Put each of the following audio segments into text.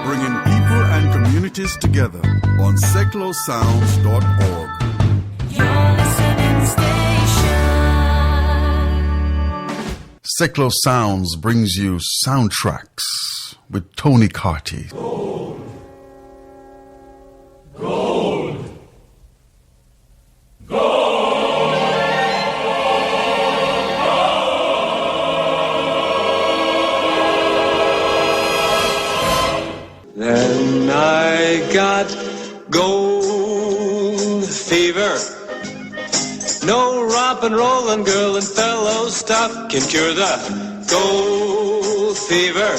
Bringing people and communities together on seclosounds.org. Your listening station. Seclo Sounds brings you soundtracks with Tony Carty. Gold. Gold. Then I got gold fever. No romp and rollin' girl and fellow stuff can cure the gold fever.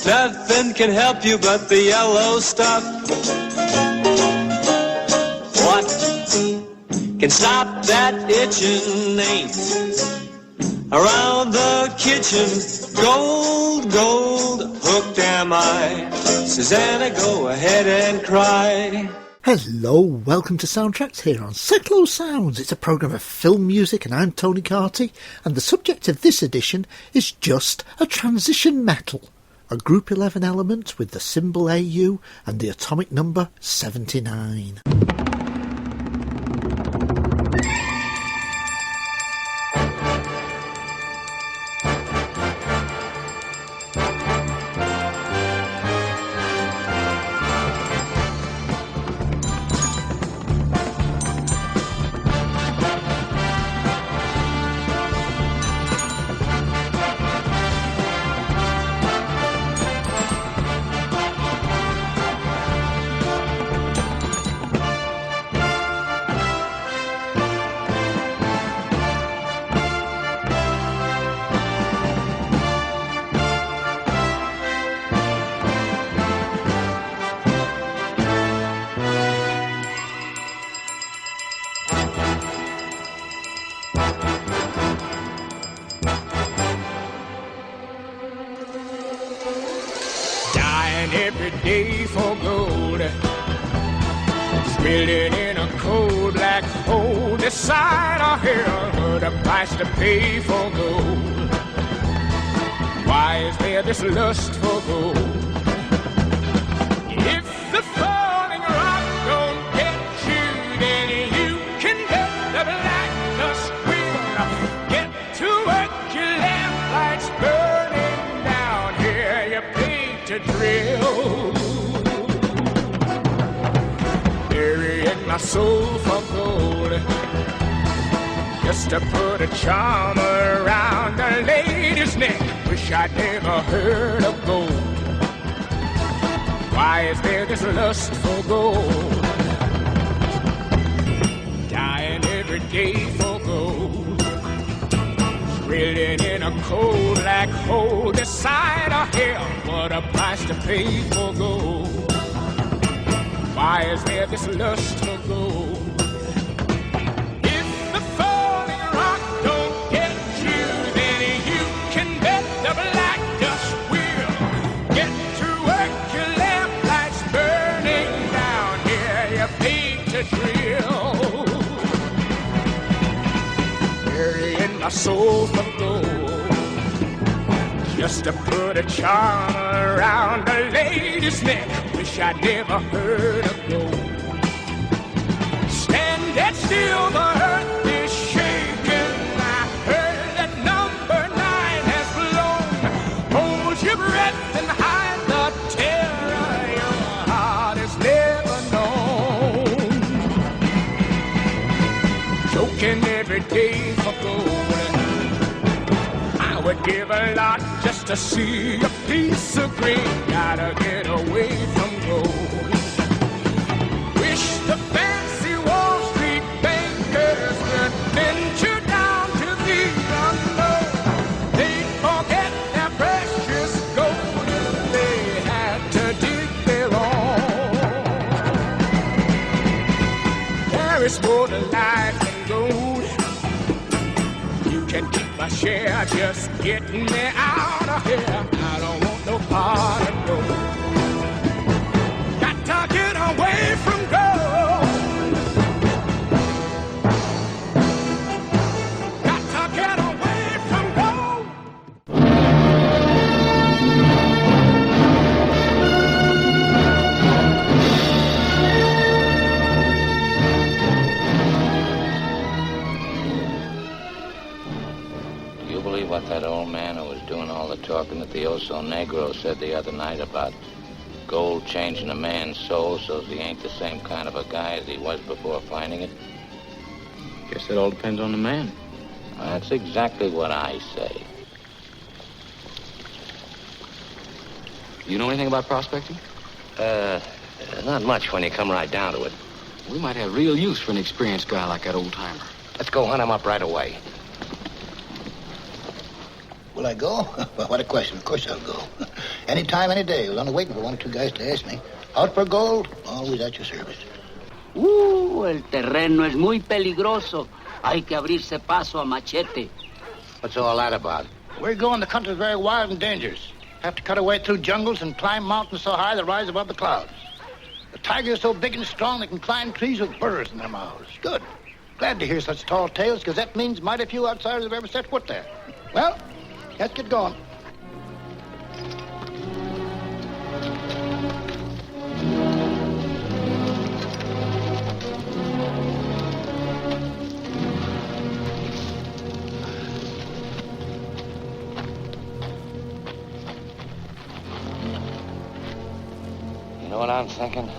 Nothing can help you but the yellow stuff. What can stop that itching ain't around the kitchen. Gold, gold, hooked am I. Susanna, go ahead and cry. Hello, welcome to Soundtracks here on Seclo Sounds. It's a programme of film music and I'm Tony Carty, and the subject of this edition is just a transition metal, a Group 11 element with the symbol AU and the atomic number 79. Every day for gold, drilling in a cold black hole. Decide or hell, what a price to pay for gold. Why is there this lust for gold? If the falling rock don't get you, then you can bet the black dust will get to work. Your lamp lights burning down here, you pay to drill. Burying my soul for gold, just to put a charm around a lady's neck. Wish I'd never heard of gold. Why is there this lust for gold? Dying every day for gold, drilling in a cold black hole. Decide or hell, what a price to pay for gold. Why is there this lust for gold? If the falling rock don't get you, then you can bet the black dust will get to work. Your lamp lights burning down here, you paid to drill. Burying my soul for gold, just to put a charm around a lady's neck. Wish I'd never heard of gold. Stand dead still, the earth is shaking. I heard that number 9 has blown. Hold your breath and hide the terror your heart has never known. Choking every day for gold, I would give a lot just to see a piece of green. Gotta get away from gold. Wish the fancy Wall Street bankers could venture down to the unknown. They'd forget their precious gold if they had to dig their own. There is more to life than gold. You can keep my share, just get me out of here. I don't want no part of gold. Got to get away from gold. Got to get away from gold. old man who was doing all the talking that the Oso Negro said the other night about gold changing a man's soul so he ain't the same kind of a guy as he was before finding it? Guess it all depends on the man. That's exactly what I say. You know anything about prospecting? Not much when you come right down to it. We might have real use for an experienced guy like that old timer. Let's go hunt him up right away. Will I go? Well, what a question. Of course I'll go. Any time, any day. I was only waiting for one or two guys to ask me. Out for gold? Always at your service. El terreno es muy peligroso. Hay que abrirse paso a machete. What's all that about? We're going. The country's very wild and dangerous. Have to cut our way through jungles and climb mountains so high they rise above the clouds. The tigers are so big and strong they can climb trees with burrs in their mouths. Good. Glad to hear such tall tales, because that means mighty few outsiders have ever set foot there. Well, let's get going. You know what I'm thinking?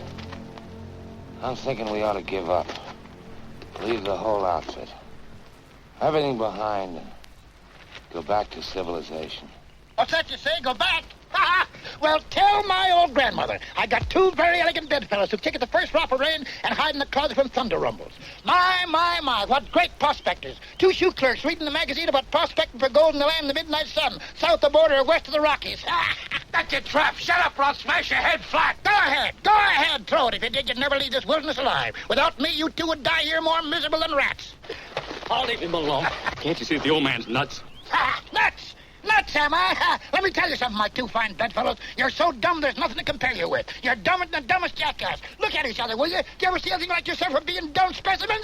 I'm thinking we ought to give up. Leave the whole outfit. Everything behind and go back to civilization. What's that you say? Go back? Well, tell my old grandmother. I got two very elegant bedfellows who kick at the first drop of rain and hide in the closet from thunder rumbles. My, what great prospectors. Two shoe clerks reading the magazine about prospecting for gold in the land of the midnight sun, south of the border or west of the Rockies. That's your trap. Shut up or I'll smash your head flat. Go ahead, throw it. If you did, you'd never leave this wilderness alive. Without me, you two would die here more miserable than rats. I'll leave him alone. Can't you see that the old man's nuts? Nuts! Nuts, am I? Let me tell you something, my two fine bedfellows. You're so dumb there's nothing to compare you with. You're dumber than the dumbest jackass. Look at each other, will you? Do you ever see anything like yourself for being dumb specimen?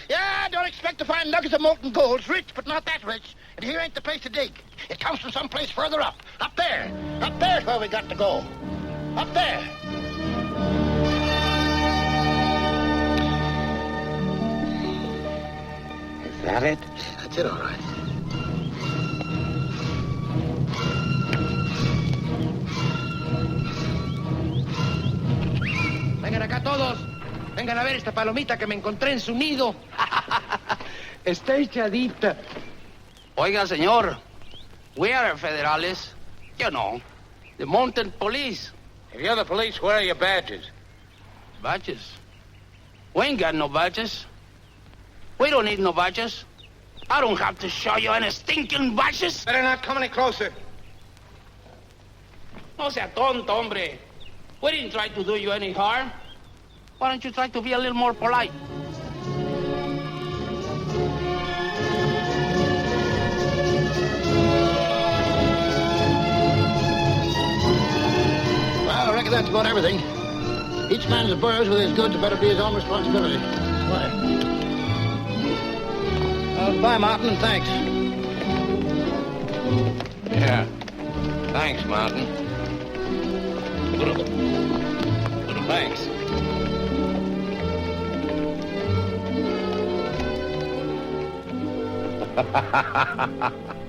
Yeah, don't expect to find nuggets of molten gold. It's rich, but not that rich. And here ain't the place to dig. It comes from someplace further up. Up there. Up there's where we got to go. Up there. Is that it? That's it, all right. Vengan acá todos. Vengan a ver esta palomita que me encontré en su nido. Está echadita. Oiga, señor, we are federales. You know, the mountain police. If you're the police, where are your badges? Badges? We ain't got no badges. We don't need no badges. I don't have to show you any stinking badges. Better not come any closer. No sea tonto, hombre. We didn't try to do you any harm. Why don't you try to be a little more polite? Well, I reckon that's about everything. Each man's burrs with his goods better be his own responsibility. Why? Bye, Martin, and thanks. Yeah. Thanks, Martin. Thanks.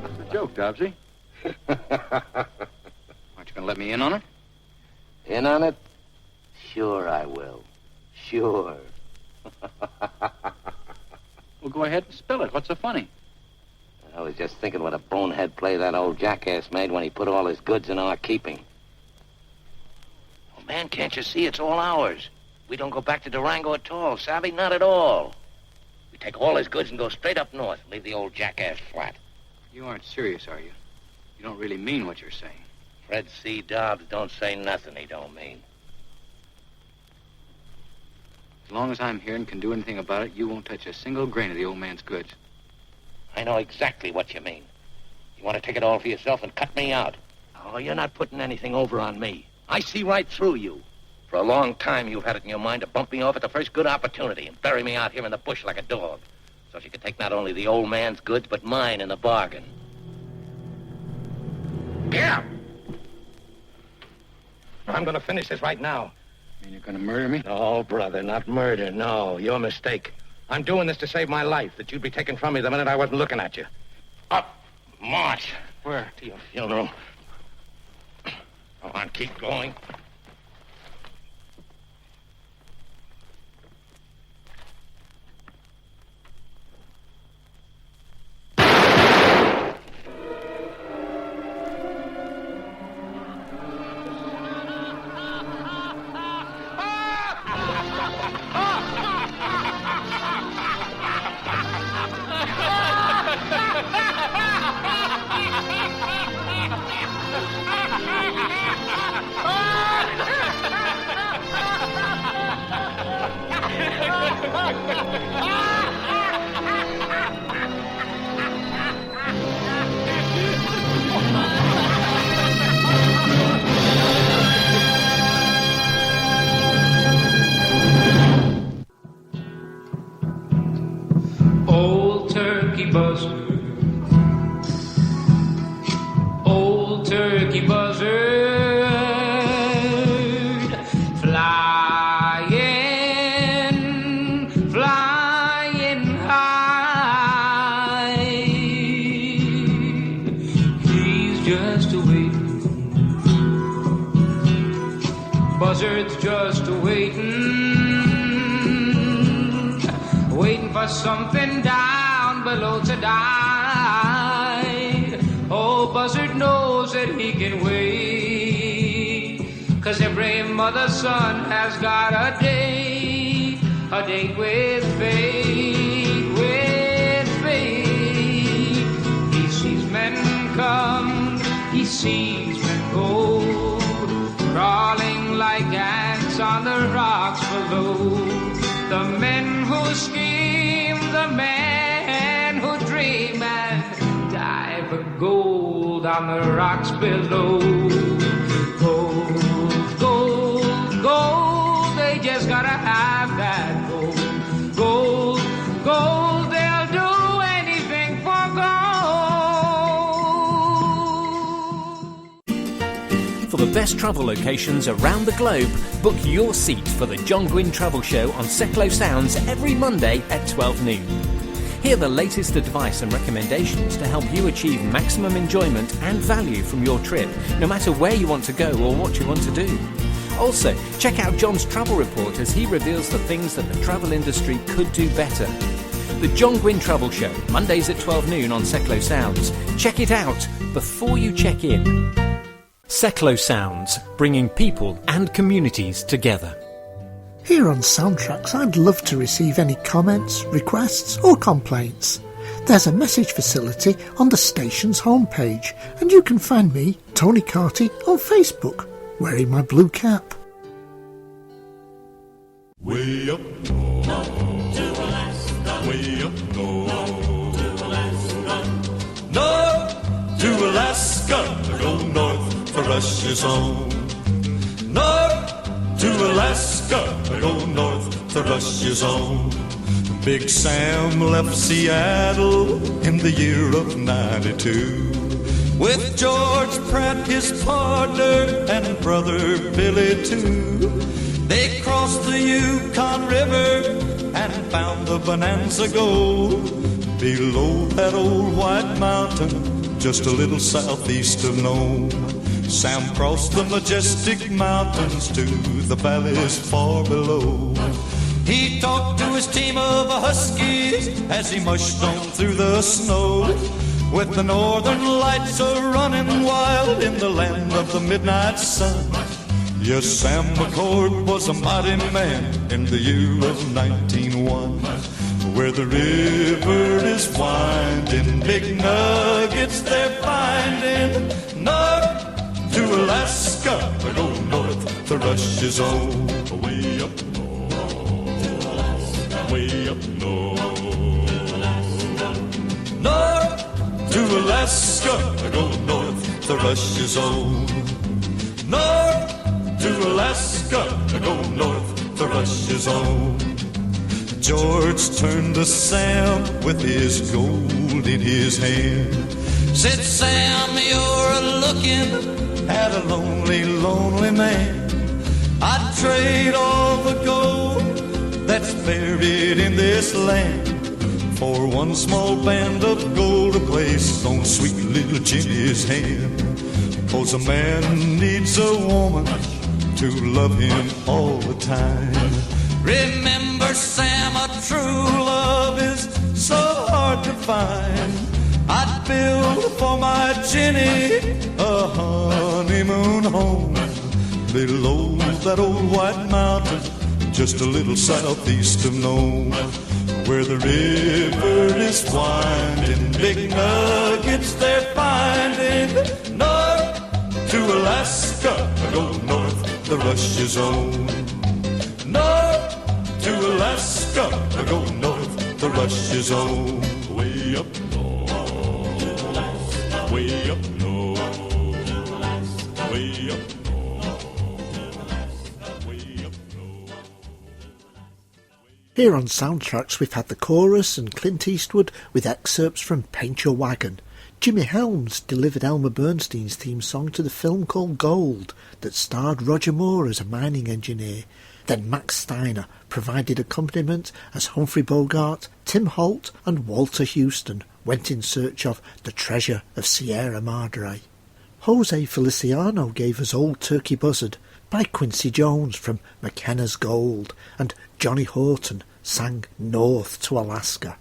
It's a joke, Dobbsy. Aren't you going to let me in on it? In on it? Sure I will. Sure. Well, go ahead and spill it. What's so funny? I was just thinking what a bonehead play that old jackass made when he put all his goods in our keeping. Oh, man, can't you see it's all ours? We don't go back to Durango at all, savvy? Not at all. We take all his goods and go straight up north, leave the old jackass flat. You aren't serious, are you? You don't really mean what you're saying. Fred C. Dobbs don't say nothing he don't mean. As long as I'm here and can do anything about it, you won't touch a single grain of the old man's goods. I know exactly what you mean. You want to take it all for yourself and cut me out. Oh, you're not putting anything over on me. I see right through you. For a long time, you've had it in your mind to bump me off at the first good opportunity and bury me out here in the bush like a dog. So you can take not only the old man's goods, but mine in the bargain. Yeah. I'm going to finish this right now. You mean you're going to murder me? No, brother, not murder. No, your mistake. I'm doing this to save my life, that you'd be taken from me the minute I wasn't looking at you. Up, march. Where? To your funeral. Go on, keep going. Old turkey buzzard, old turkey buzzard, flying, flying high. He's just a-waiting, buzzard's just a-waiting, waiting for something down below to die. Oh, buzzard knows that he can wait, 'cause every mother's son has got a date with fate, with fate. He sees men come, he sees men go, crawling like ants on the rocks below. The men who scheme, the men who dream and die for gold on the rocks below. Gold, gold, gold, they just gotta have that gold. Gold, gold, they'll do anything for gold. For the best travel locations around the globe, book your seat for the John Gwynn Travel Show on Seklo Sounds every Monday at 12 noon. Hear the latest advice and recommendations to help you achieve maximum enjoyment and value from your trip, no matter where you want to go or what you want to do. Also, check out John's travel report as he reveals the things that the travel industry could do better. The John Gwynn Travel Show, Mondays at 12 noon on Seklo Sounds. Check it out before you check in. Seklo Sounds, bringing people and communities together. Here on Soundtracks, I'd love to receive any comments, requests or complaints. There's a message facility on the station's homepage, and you can find me, Tony Carty, on Facebook, wearing my blue cap. Way up north, to Alaska. Way up north, to Alaska. North to Alaska, go north for Russia's home. North to Alaska, go north to Russia's home. Big Sam left Seattle in the year of 92 with George Pratt, his partner, and brother Billy too. They crossed the Yukon River and found the Bonanza Gold below that old white mountain just a little southeast of Nome. Sam crossed the majestic mountains to the valleys far below. He talked to his team of huskies as he mushed on through the snow, with the northern lights a-running wild in the land of the midnight sun. Yes, Sam McCord was a mighty man in the year of 1901, where the river is winding, big nuggets they're finding. North to Alaska, go north to Russia's own. Way up north, to Alaska. Way up north, to Alaska. North to Alaska, go north to Russia's own. North to Alaska, go north to Russia's own. George turned to Sam with his gold in his hand. Said, Sam, you're a-looking at a lonely, lonely man. I'd trade all the gold that that's buried in this land. For one small band of gold to place on sweet little Jenny's hand. 'Cause a man needs a woman to love him all the time. Remember, Sam, a true love is so hard to find. I'd build for my Jenny a honeymoon home below that old white mountain, just a little southeast of Nome, where the river is winding, big nuggets they're finding. North to Alaska, go north, the rush is on. North to Alaska, go north, the rush is on. Way up north, way up north, way up north, way up north. Here on Soundtracks we've had the chorus and Clint Eastwood with excerpts from Paint Your Wagon. Jimmy Helms delivered Elmer Bernstein's theme song to the film called Gold that starred Roger Moore as a mining engineer. Then Max Steiner provided accompaniment as Humphrey Bogart, Tim Holt and Walter Houston went in search of the treasure of Sierra Madre. Jose Feliciano gave us Old Turkey Buzzard by Quincy Jones from McKenna's Gold, and Johnny Horton sang North to Alaska.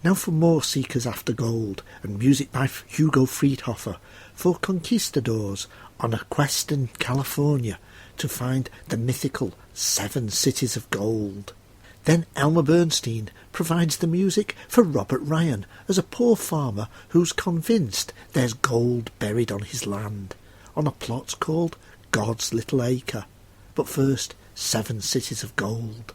Now for more Seekers After Gold and music by Hugo Friedhofer for Conquistadors on a quest in California to find the mythical 7 Cities of Gold. Then Elmer Bernstein provides the music for Robert Ryan as a poor farmer who's convinced there's gold buried on his land, on a plot called God's Little Acre. But first, 7 Cities of Gold.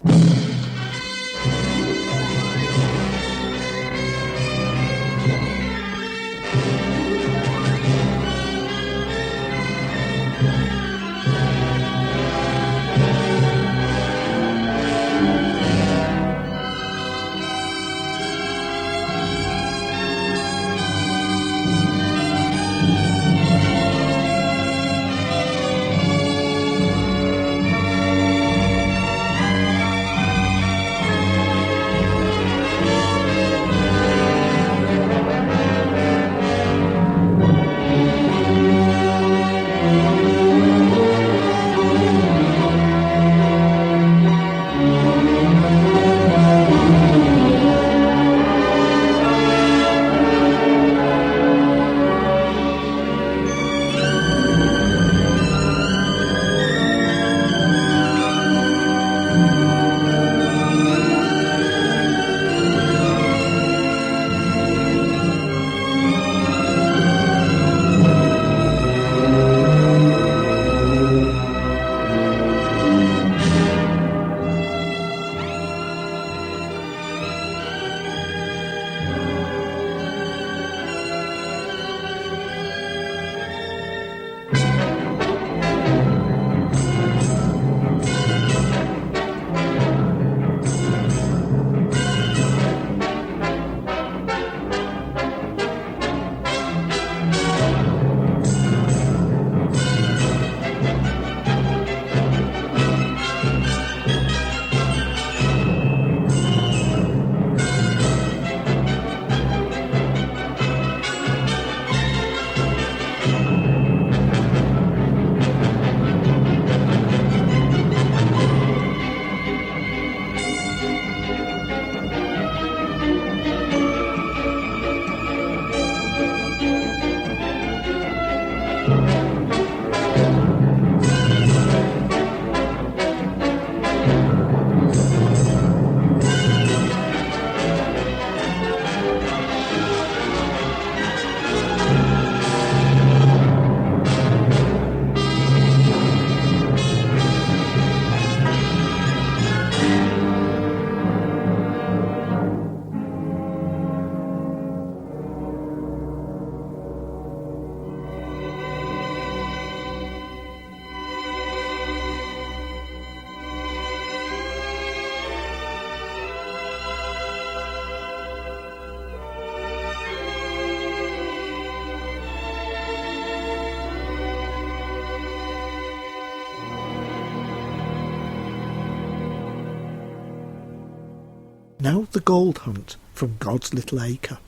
the gold hunt from God's Little Acre.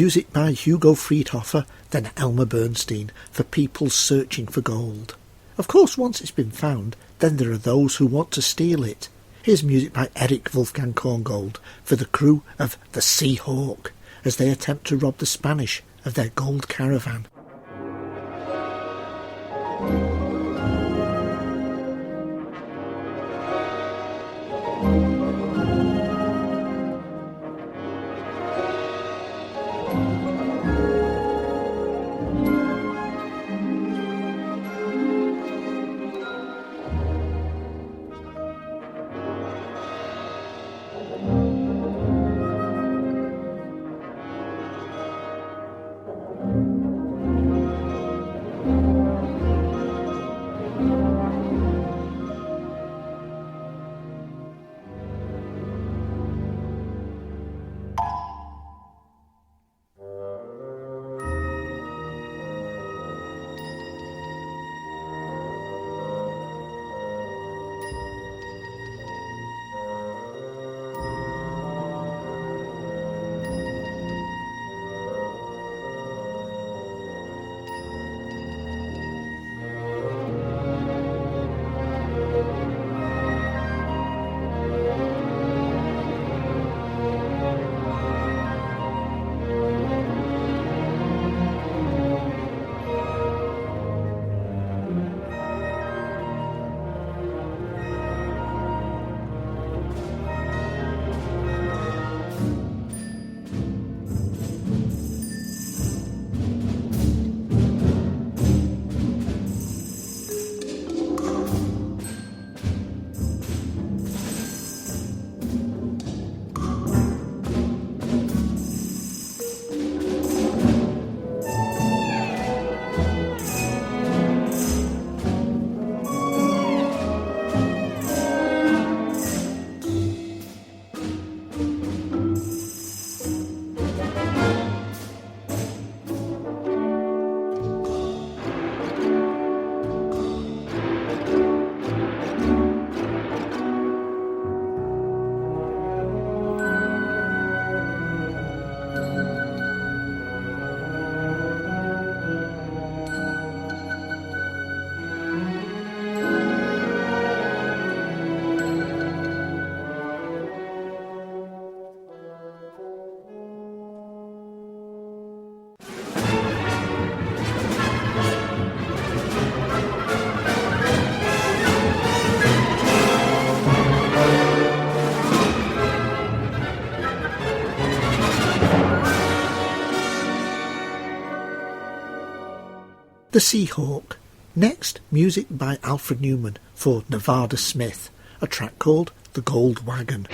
Music by Hugo Friedhofer, then Elmer Bernstein, for people searching for gold. Of course, once it's been found, then there are those who want to steal it. Here's music by Eric Wolfgang Korngold for the crew of the Sea Hawk as they attempt to rob the Spanish of their gold caravan. The Seahawk. Next, music by Alfred Newman for Nevada Smith, a track called The Gold Wagon.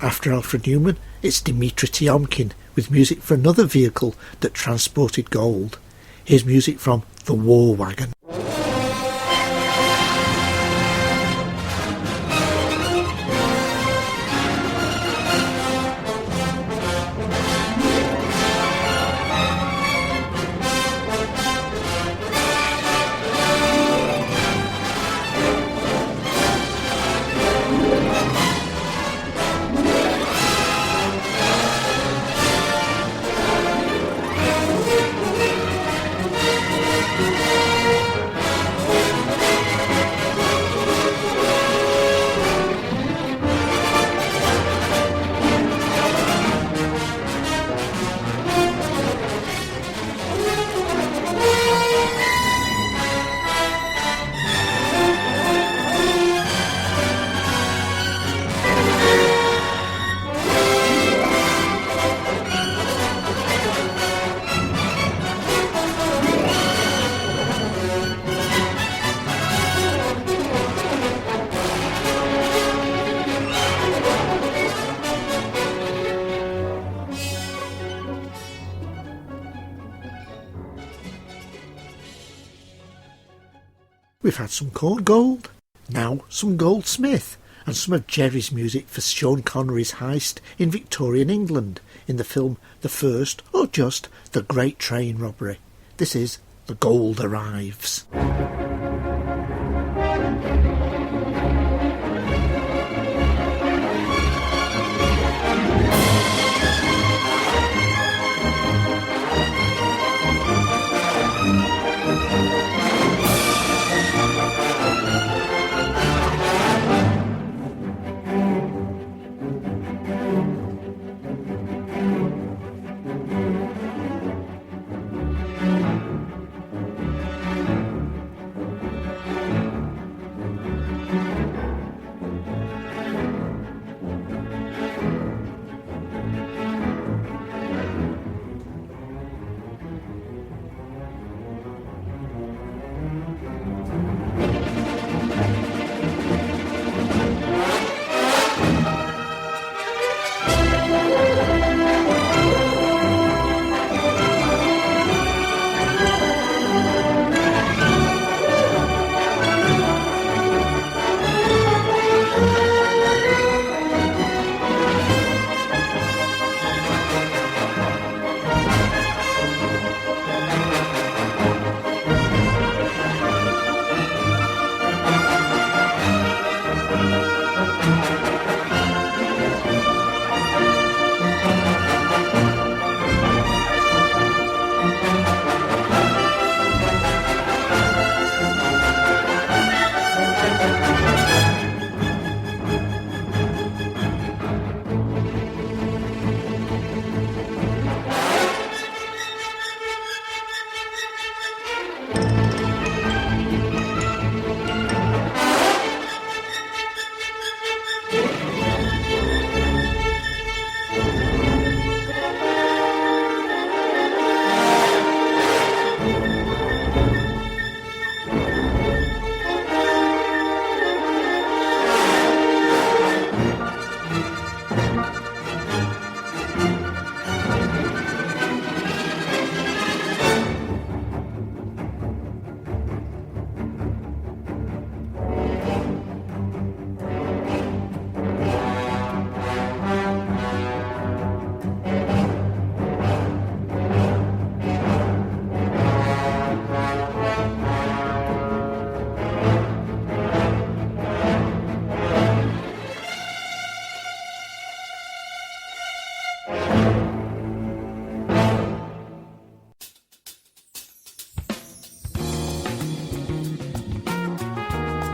After Alfred Newman, it's Dmitri Tiomkin with music for another vehicle that transported gold. Here's music from The War Wagon. We've had some corn gold, now some Goldsmith, and some of Jerry's music for Sean Connery's heist in Victorian England in the film The First, or just The Great Train Robbery. This is The Gold Arrives.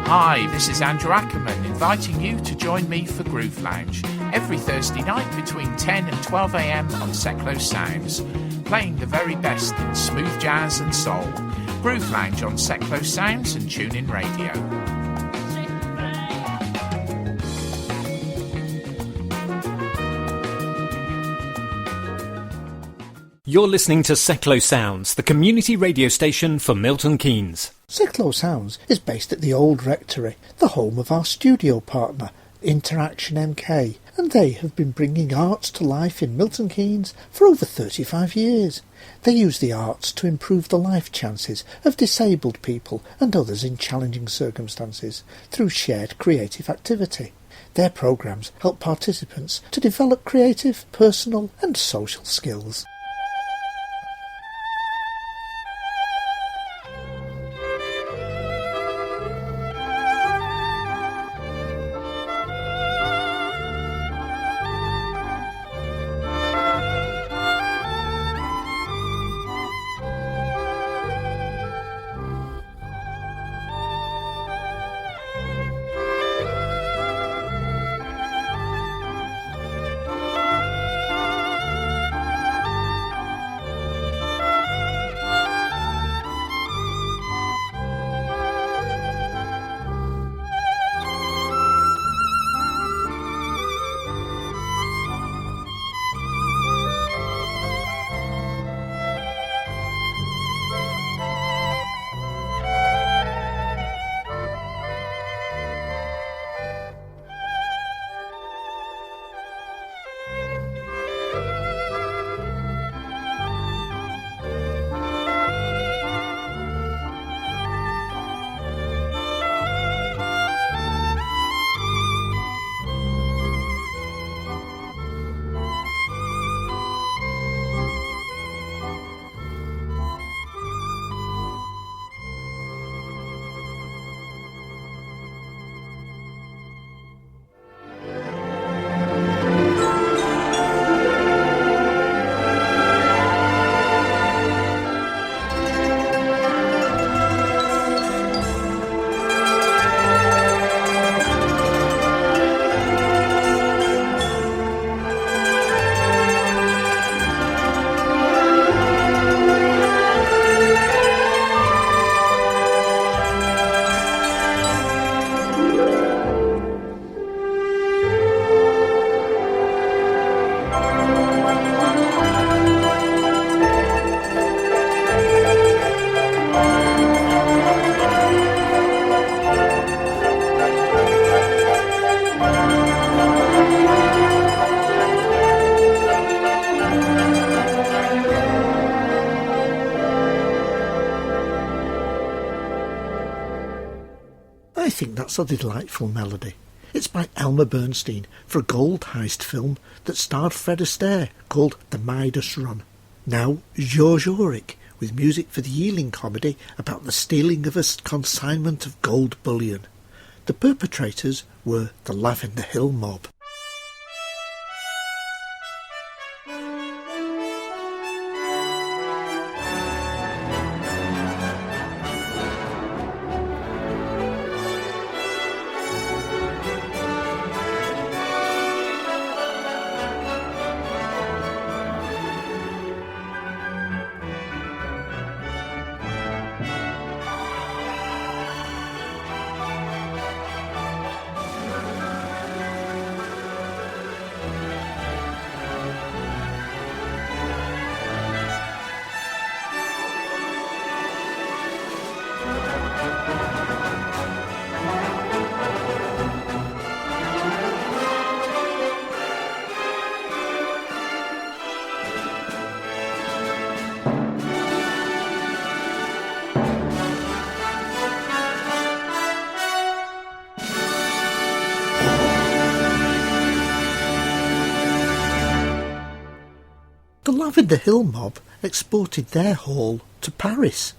Hi, this is Andrew Ackerman inviting you to join me for Groove Lounge every Thursday night between 10 and 12 a.m. on Seclo Sounds, playing the very best in smooth jazz and soul. Groove Lounge on Seclo Sounds and TuneIn Radio. You're listening to Seclo Sounds, the community radio station for Milton Keynes. Seclo Sounds is based at the Old Rectory, the home of our studio partner, Interaction MK, and they have been bringing arts to life in Milton Keynes for over 35 years. They use the arts to improve the life chances of disabled people and others in challenging circumstances through shared creative activity. Their programmes help participants to develop creative, personal and social skills. I think that's a delightful melody. It's by Elmer Bernstein for a gold heist film that starred Fred Astaire called The Midas Run. Now, Georges Auric with music for the Ealing comedy about the stealing of a consignment of gold bullion. The perpetrators were the Lavender Hill mob. The Lavender Hill mob exported their haul to Paris.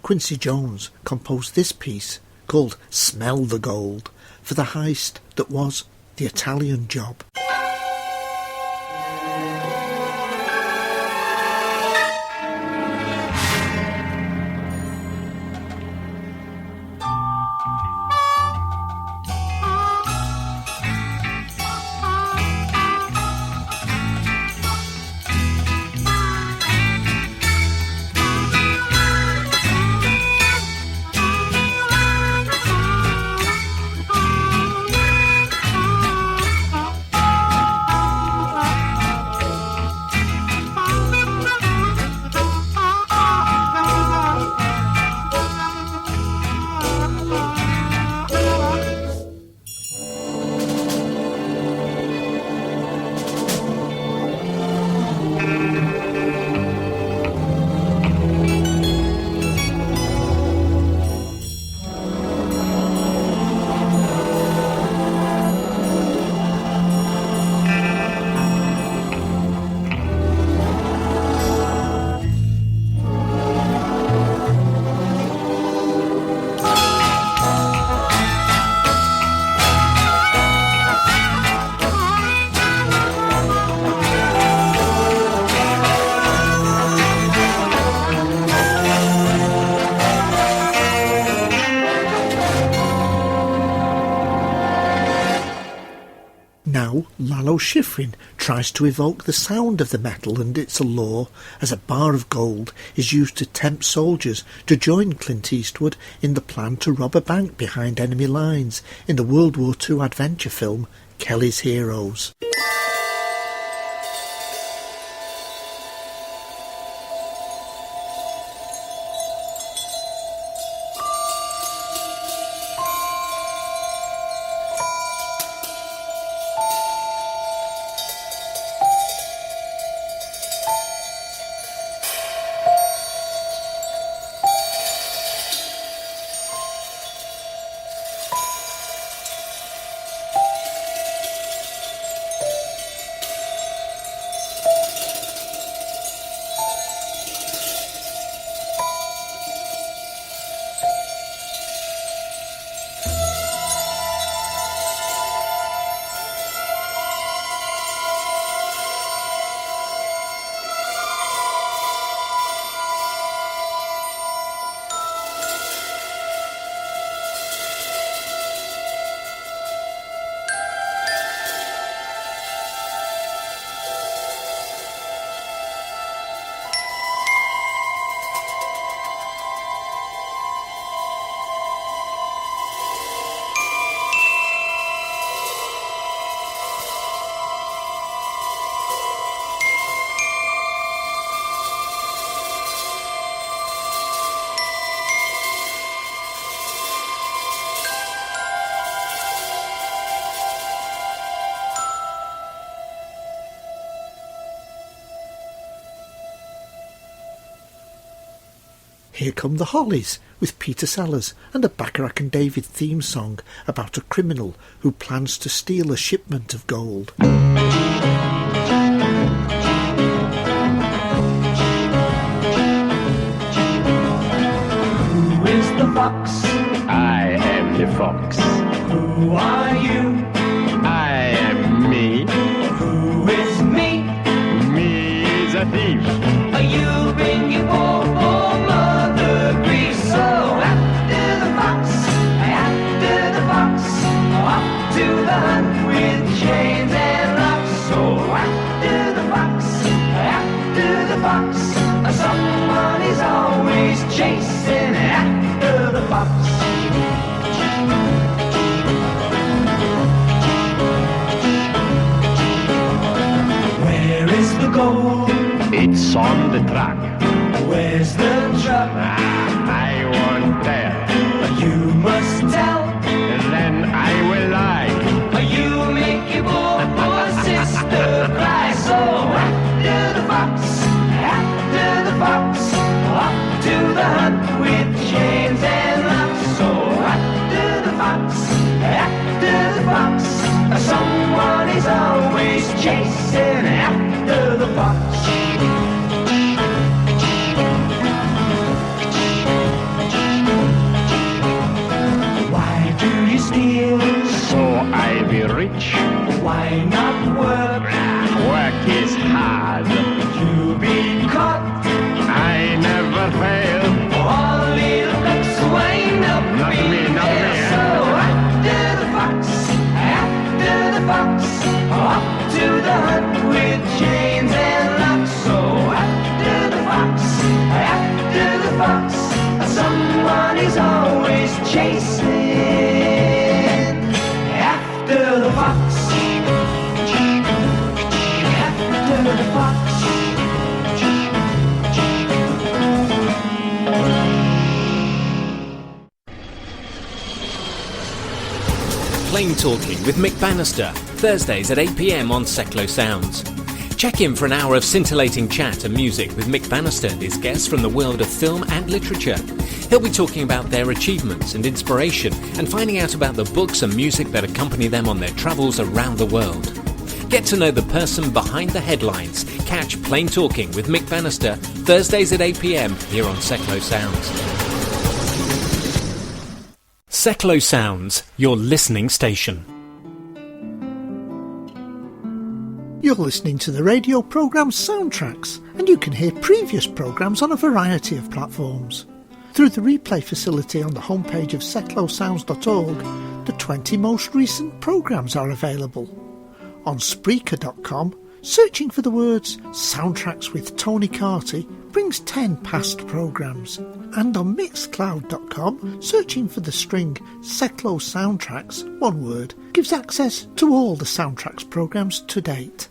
Quincy Jones composed this piece, called Smell the Gold, for the heist that was the Italian Job. Now Lalo Schifrin tries to evoke the sound of the metal and its allure as a bar of gold is used to tempt soldiers to join Clint Eastwood in the plan to rob a bank behind enemy lines in the World War II adventure film Kelly's Heroes. Here Come the Hollies, with Peter Sellers and a Bacharach and David theme song about a criminal who plans to steal a shipment of gold. Who is the fox? I am the fox. Who are you? I am me. Who is me? Me is a thief. You bring your poor mother grief. So after the fox, off to the hunt with chains and locks. So after the fox, someone is always chasing after the fox. Where is the gold? It's on the track. Where's the truck? I won't tell. You must tell. Then I will lie. You make your poor sister cry. So after the fox, off to the hunt with chains and locks. So after the fox, someone is always chasing after the fox. Why do you steal? So I'll be rich. Why not work? Work is hard. You be caught. I never fail. All little ducks wind up. Not me, not me. So after the fox, off to the hunt with chains and locks. So after the fox, someone is always chasing after the fox. After the fox. Plain Talking with Mick Bannister, Thursdays at 8 p.m. on Seclo Sounds. Check in for an hour of scintillating chat and music with Mick Bannister and his guests from the world of film and literature. He'll be talking about their achievements and inspiration and finding out about the books and music that accompany them on their travels around the world. Get to know the person behind the headlines. Catch Plain Talking with Mick Bannister, Thursdays at 8 p.m. here on Seclo Sounds. Seclo Sounds, your listening station. You're listening to the radio programme Soundtracks, and you can hear previous programmes on a variety of platforms. Through the replay facility on the homepage of seclosounds.org, the 20 most recent programmes are available. On Spreaker.com, searching for the words Soundtracks with Tony Carty brings 10 past programmes. And on Mixcloud.com, searching for the string Seclo Soundtracks, one word, gives access to all the Soundtracks programmes to date.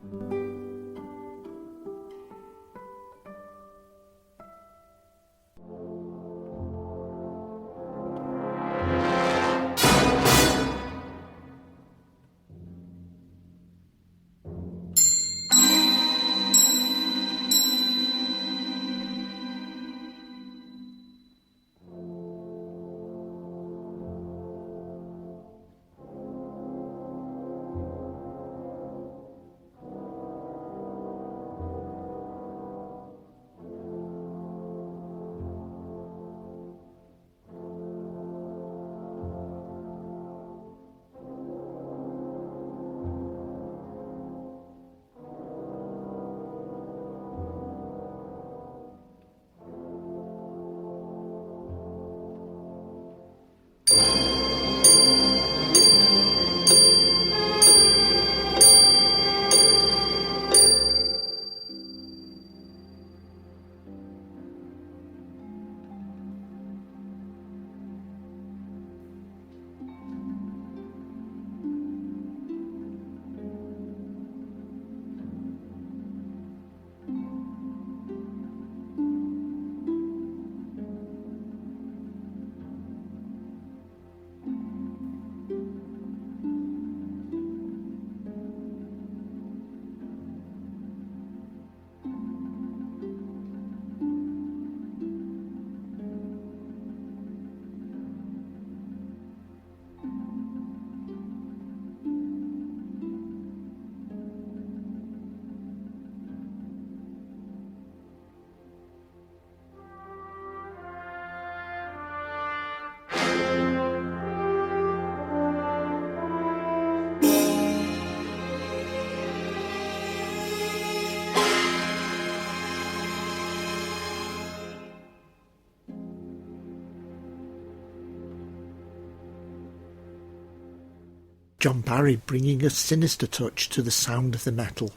John Barry bringing a sinister touch to the sound of the metal.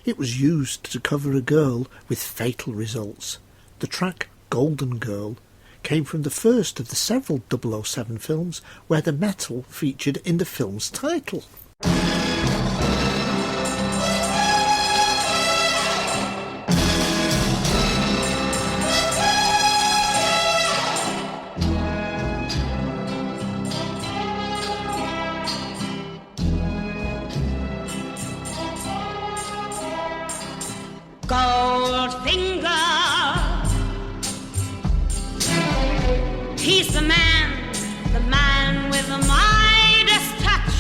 It was used to cover a girl with fatal results. The track Golden Girl came from the first of the several 007 films where the metal featured in the film's title. Goldfinger, he's the man with the Midas touch,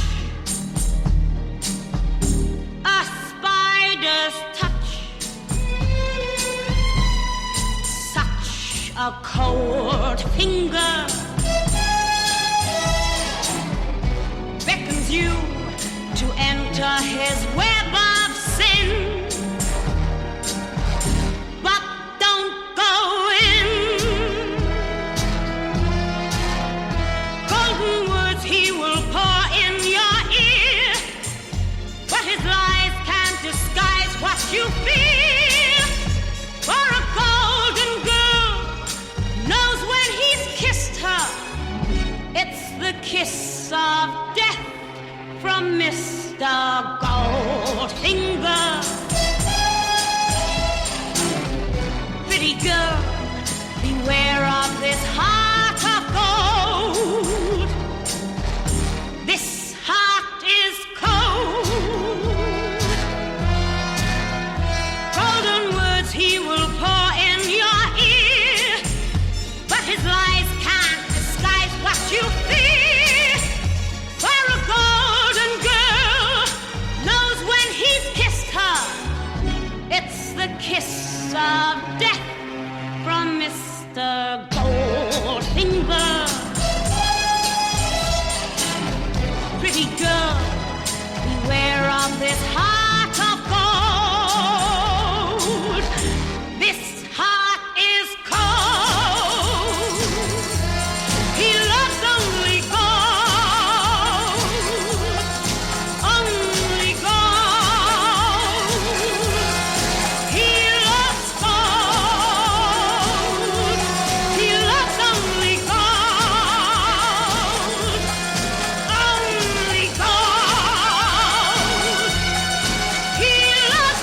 a spider's touch, such a cold finger beckons you to enter his web of sin. You feel for a golden girl knows when he's kissed her. It's the kiss of death from Mr. Goldfinger. Pretty girl, beware of this heart of gold. This heart is cold. He will pour in your ear, but his lies can't disguise what you fear. For a golden girl knows when he's kissed her. It's the kiss of death from Mr. Goldfinger. Pretty girl, beware of this heart of gold. This heart is cold. He loves only gold. Only gold. He loves gold. He loves only gold. Only gold. He loves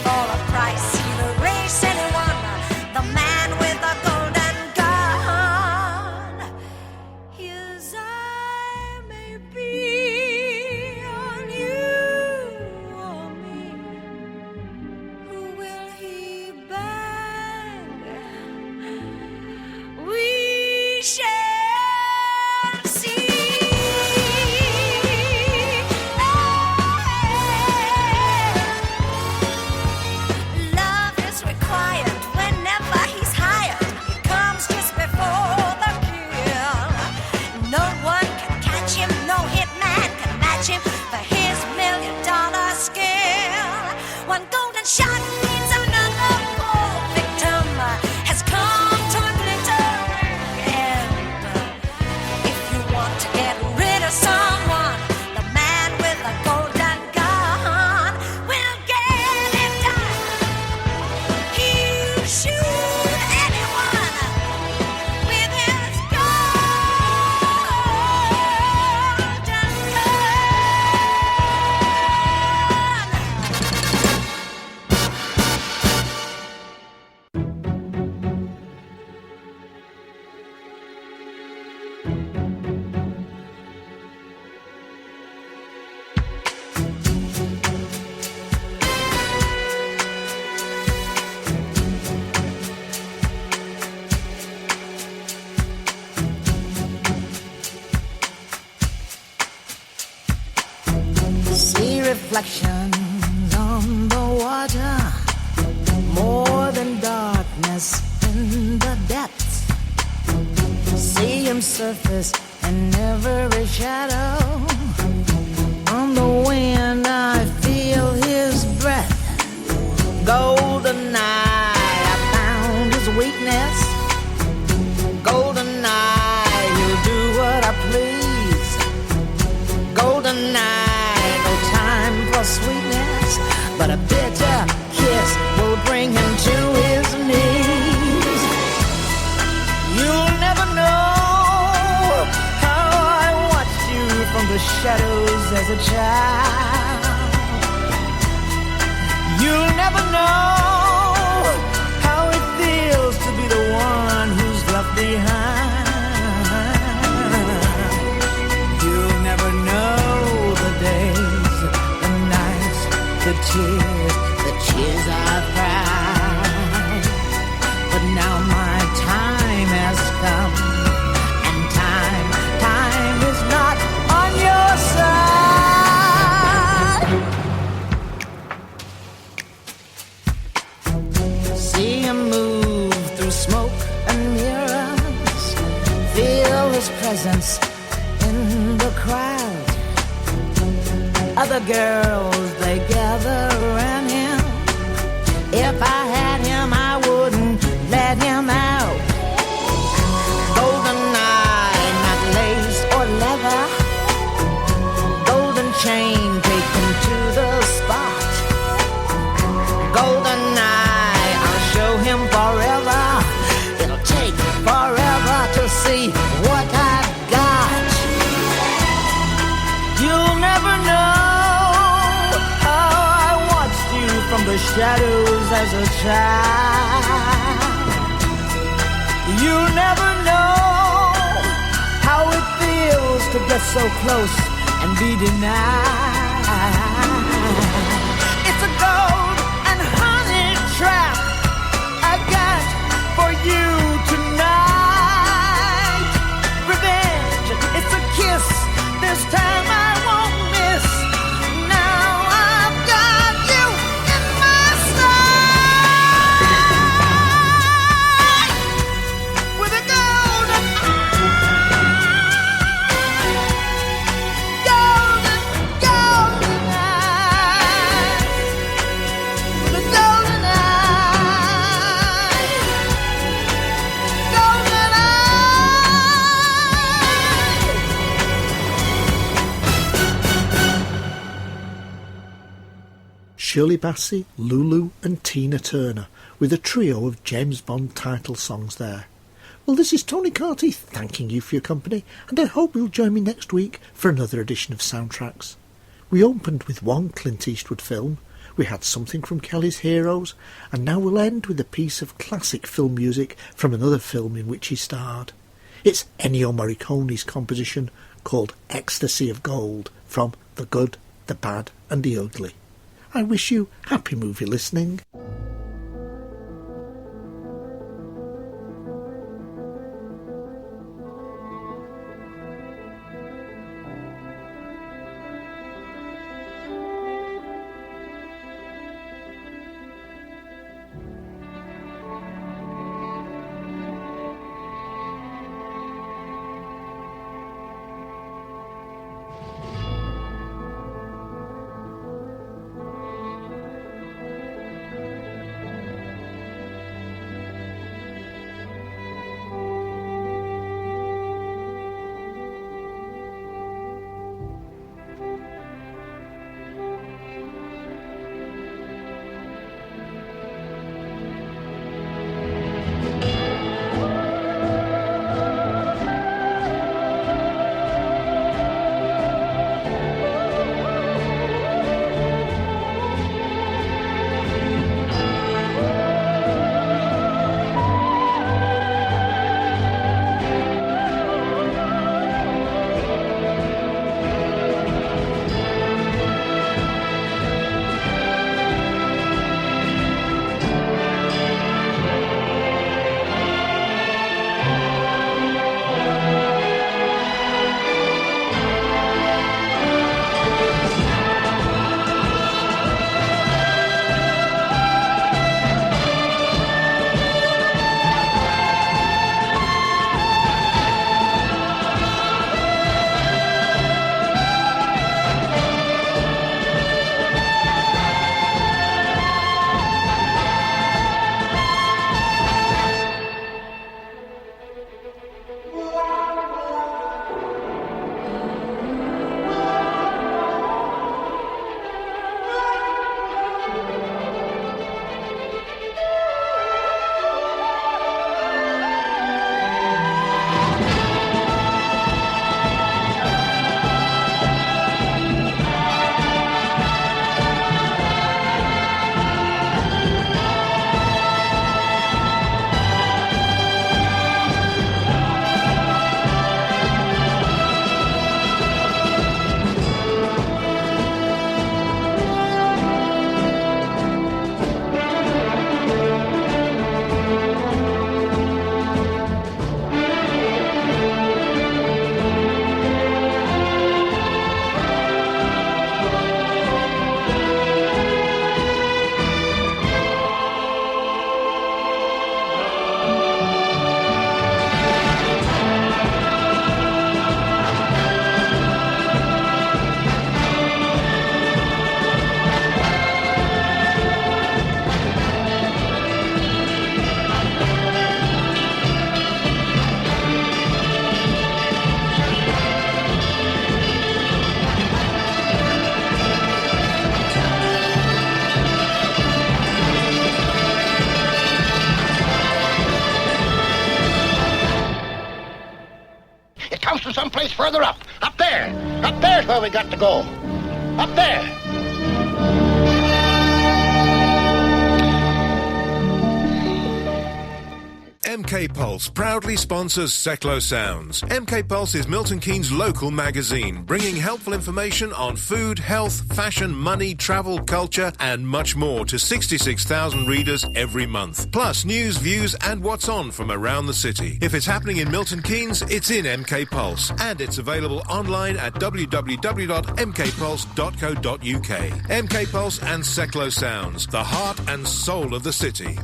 For a price, he'll erase anyone one shot means another poor victim has come to a glittering end. If you want to get rid of someone, the man with a golden gun will get it done. He'll shoot anyone with his golden gun. See reflections on the water, more than darkness in the depths. See him surface in every shadow. On the wind I feel his breath. Golden eye, I found his weakness. Golden eye, he'll do what I please. Golden eye, no time for sweetness, but a bitter kiss will bring him to his knees. You'll never know how I watched you from the shadows as a child. You'll never know how it feels to be the one who's left behind. You'll never know the days, the nights, the tears I've cried. But now my time has come, and time is not on your side. See him move through smoke and mirrors, feel his presence in the crowd. Other girls, they gather around him. If I had him, I wouldn't let him out. Golden eye, not lace or leather. Golden chain taken to the spot. Golden eye, I'll show him forever. It'll take forever to see what I've got. You'll never know how I watched you from the shadows as a child. You'll never know how it feels to get so close and be denied. It's a gold and honey trap I got for you tonight. Revenge, it's a kiss. This time I won't miss. Now I've got you in my sight. With a golden eye. With a golden eye. Golden Shirley Bassey, Lulu and Tina Turner, with a trio of James Bond title songs there. Well, this is Tony Carty thanking you for your company, and I hope you'll join me next week for another edition of Soundtracks. We opened with one Clint Eastwood film, we had something from Kelly's Heroes, and now we'll end with a piece of classic film music from another film in which he starred. It's Ennio Morricone's composition called Ecstasy of Gold from The Good, the Bad and the Ugly. I wish you happy movie listening. down someplace further up. Up there. Up there's where we got to go. Up there. MK Pulse proudly sponsors Seclo Sounds. MK Pulse is Milton Keynes' local magazine, bringing helpful information on food, health, fashion, money, travel, culture, and much more to 66,000 readers every month. Plus news, views, and what's on from around the city. If it's happening in Milton Keynes, it's in MK Pulse, and it's available online at www.mkpulse.co.uk. MK Pulse and Seclo Sounds, the heart and soul of the city.